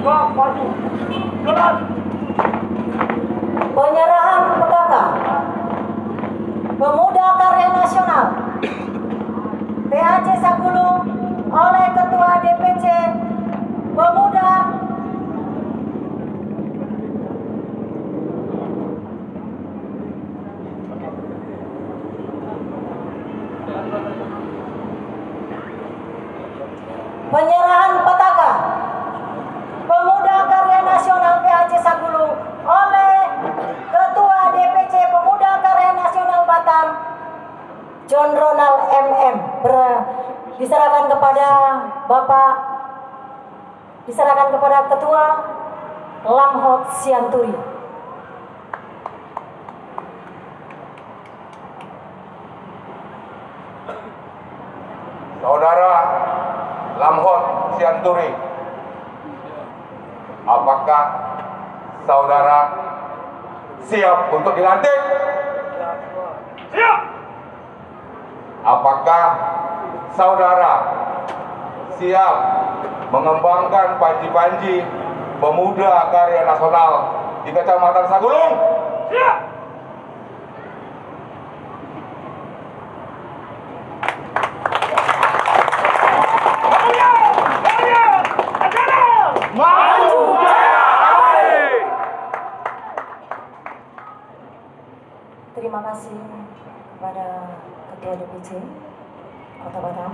Gerak maju. Gerak. Penyerahan Petaka Pemuda Karya Nasional PAC Sagulung oleh Ketua DPC Pemuda Penyerahan Petaka Pemuda Karya Nasional PAC Sagulung oleh Ketua DPC Pemuda Karya Nasional Batam John Ronald MM diserahkan kepada Ketua Lamhot Sianturi. Saudara Lamhot Sianturi, apakah saudara siap untuk dilantik? Siap. Apakah saudara siap mengembangkan panji-panji pemuda karya nasional di Kecamatan Sagulung? Siap. Terima kasih kepada Ketua DPC Kota Batam.